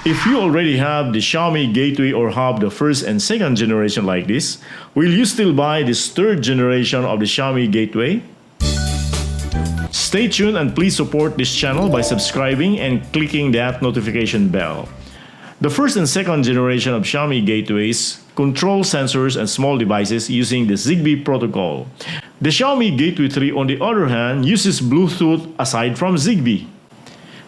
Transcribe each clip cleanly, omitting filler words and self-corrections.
If you already have the Xiaomi Gateway or have the first and second generation like this, will you still buy this third generation of the Xiaomi Gateway? Stay tuned and please support this channel by subscribing and clicking that notification bell. The first and second generation of Xiaomi gateways control sensors and small devices using the Zigbee protocol. The Xiaomi Gateway 3 on the other hand uses Bluetooth aside from Zigbee.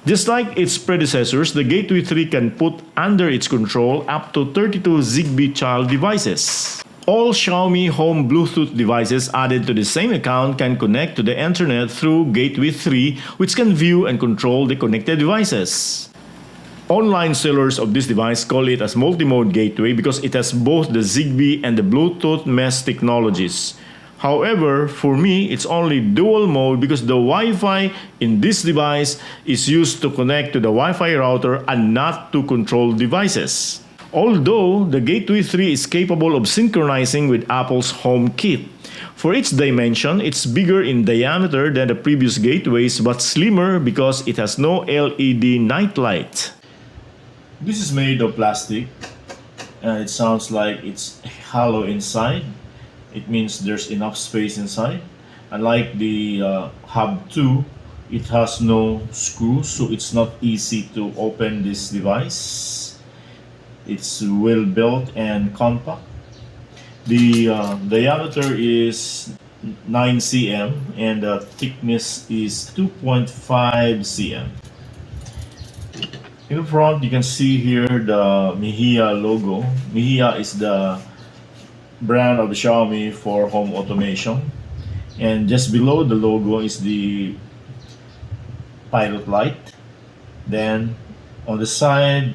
Just like its predecessors, the Gateway 3 can put under its control up to 32 Zigbee child devices. All Xiaomi home Bluetooth devices added to the same account can connect to the internet through Gateway 3, which can view and control the connected devices. Online sellers of this device call it as multi-mode gateway because it has both the Zigbee and the Bluetooth mesh technologies. However, for me, it's only dual mode because the Wi-Fi in this device is used to connect to the Wi-Fi router and not to control devices. Although the Gateway 3 is capable of synchronizing with Apple's HomeKit. For its dimension, it's bigger in diameter than the previous gateways but slimmer because it has no LED nightlight. This is made of plastic and it sounds like it's hollow inside. It means there's enough space inside. Unlike the Hub 2, it has no screws, so it's not easy to open this device. It's well built and compact. The diameter is 9 cm and the thickness is 2.5 cm. In the front, you can see here the Mihia logo. Mihia is the brand of Xiaomi for home automation. And just below the logo is the pilot light. Then on the side,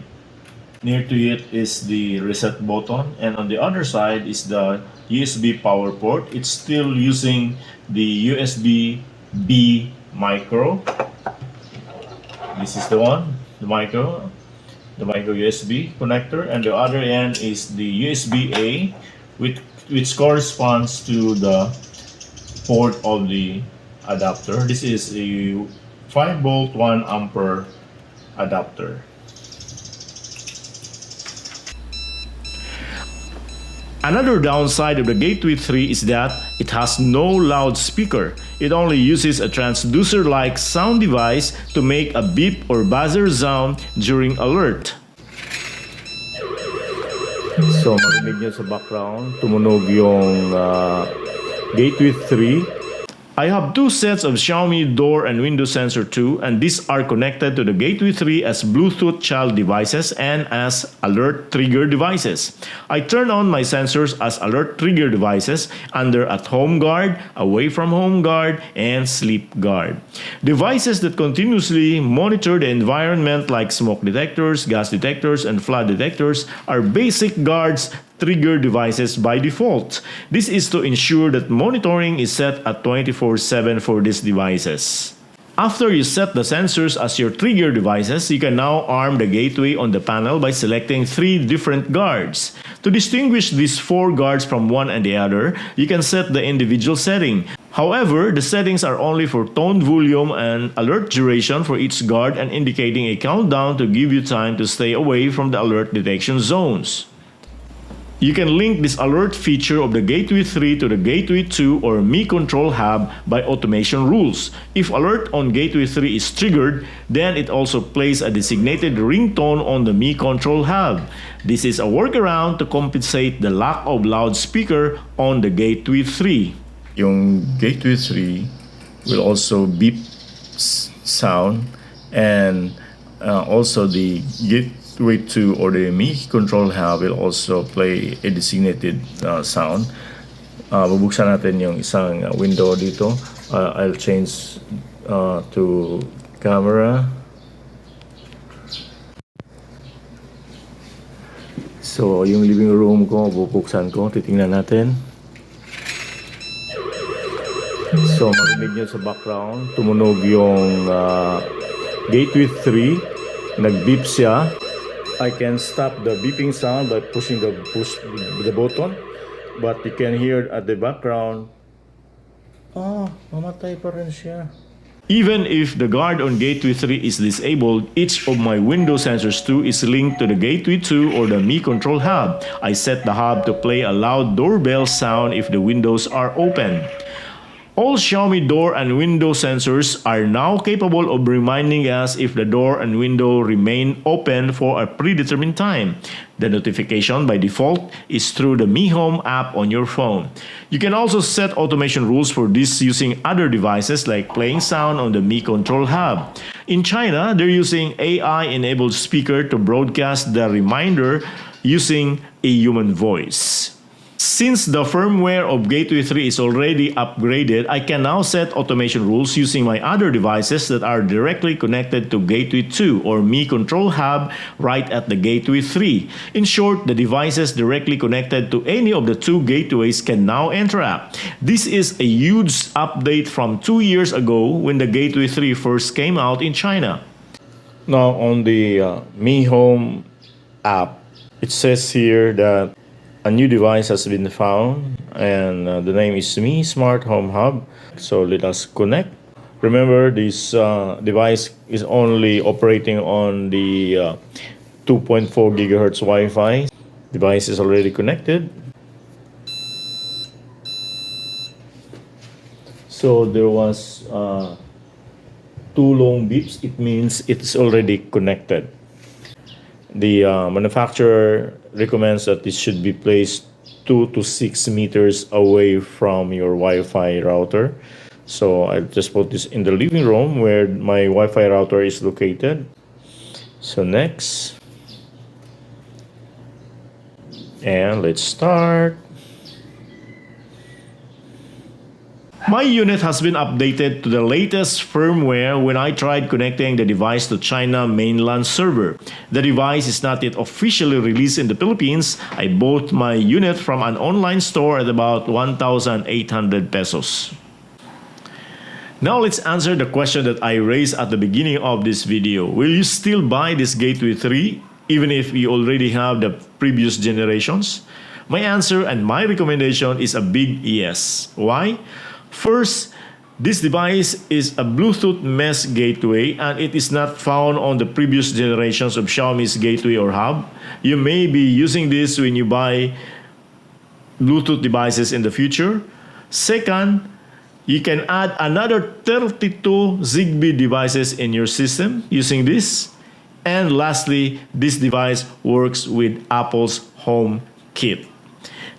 near to it is the reset button, and on the other side is the USB power port. It's still using the USB-B micro. This is the one, the micro USB connector, and the other end is the USB-A, which corresponds to the port of the adapter. This is a 5 volt 1 ampere adapter. Another downside of the Gateway 3 is that it has no loudspeaker. It only uses a transducer-like sound device to make a beep or buzzer sound during alert. So marinig nyo sa background, tumunog yung Gateway 3. I have two sets of Xiaomi door and window sensor too, and these are connected to the Gateway 3 as Bluetooth child devices and as alert trigger devices. I turn on my sensors as alert trigger devices under at home guard, away from home guard, and sleep guard. Devices that continuously monitor the environment like smoke detectors, gas detectors, and flood detectors are basic guards trigger devices by default. This is to ensure that monitoring is set at 24/7 for these devices. After you set the sensors as your trigger devices, you can now arm the gateway on the panel by selecting 3 different guards. To distinguish these 4 guards from one and the other, you can set the individual setting. However, the settings are only for tone volume and alert duration for each guard and indicating a countdown to give you time to stay away from the alert detection zones. You can link this alert feature of the Gateway 3 to the Gateway 2 or Mi Control Hub by automation rules. If alert on Gateway 3 is triggered, then it also plays a designated ringtone on the Mi Control Hub. This is a workaround to compensate the lack of loudspeaker on the Gateway 3. Yung Gateway 3 will also beep sound, and also the Gateway 2 or the Mi Control Hub will also play a designated sound. Bubuksan natin yung isang window dito. I'll change to camera. So yung living room ko, bubuksan ko, titingnan natin. So marinig nyo sa background, tumunog yung Gateway 3, nag-beep siya. I can stop the beeping sound by pushing the button, but you can hear at the background, mamatay pa rin siya. Even if the guard on Gateway 3 is disabled, each of my window sensors too is linked to the Gateway 2 or the Mi Control hub. I set the hub to play a loud doorbell sound if the windows are open. All Xiaomi door and window sensors are now capable of reminding us if the door and window remain open for a predetermined time. The notification by default is through the Mi Home app on your phone. You can also set automation rules for this using other devices like playing sound on the Mi Control hub. In China, they're using AI-enabled speaker to broadcast the reminder using a human voice. Since the firmware of Gateway 3 is already upgraded, I can now set automation rules using my other devices that are directly connected to Gateway 2 or Mi Control Hub right at the Gateway 3. In short, the devices directly connected to any of the two gateways can now interact. This is a huge update from 2 years ago when the Gateway 3 first came out in China. Now on the Mi Home app, it says here that a new device has been found and the name is Mi Smart Home Hub. So let us connect. Remember, this device is only operating on the 2.4 gigahertz Wi-Fi. Device is already connected. So there was 2 long beeps. It means it's already connected. The manufacturer recommends that this should be placed 2 to 6 meters away from your Wi-Fi router. So I'll just put this in the living room where my Wi-Fi router is located. So next. And let's start. My unit has been updated to the latest firmware when I tried connecting the device to China mainland server. The device is not yet officially released in the Philippines. I bought my unit from an online store at about 1,800 pesos. Now let's answer the question that I raised at the beginning of this video. Will you still buy this Gateway 3 even if you already have the previous generations? My answer and my recommendation is a big yes. Why? First, this device is a Bluetooth mesh gateway and it is not found on the previous generations of Xiaomi's gateway or hub. You may be using this when you buy Bluetooth devices in the future. Second, you can add another 32 Zigbee devices in your system using this. And lastly, this device works with Apple's Home Kit.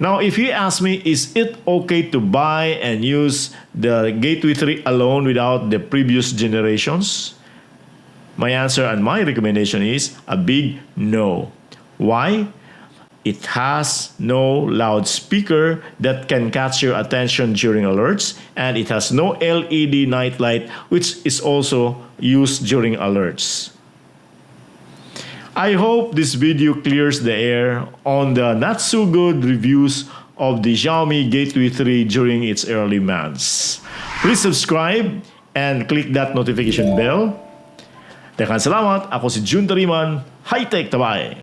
Now, if you ask me, is it okay to buy and use the Gateway 3 alone without the previous generations? My answer and my recommendation is a big no. Why? It has no loudspeaker that can catch your attention during alerts, and it has no LED nightlight, which is also used during alerts. I hope this video clears the air on the not so good reviews of the Xiaomi Gateway 3 during its early months. Please subscribe and click that notification bell. Daghang salamat. Ako si Jun Tariman. High-tech tabay!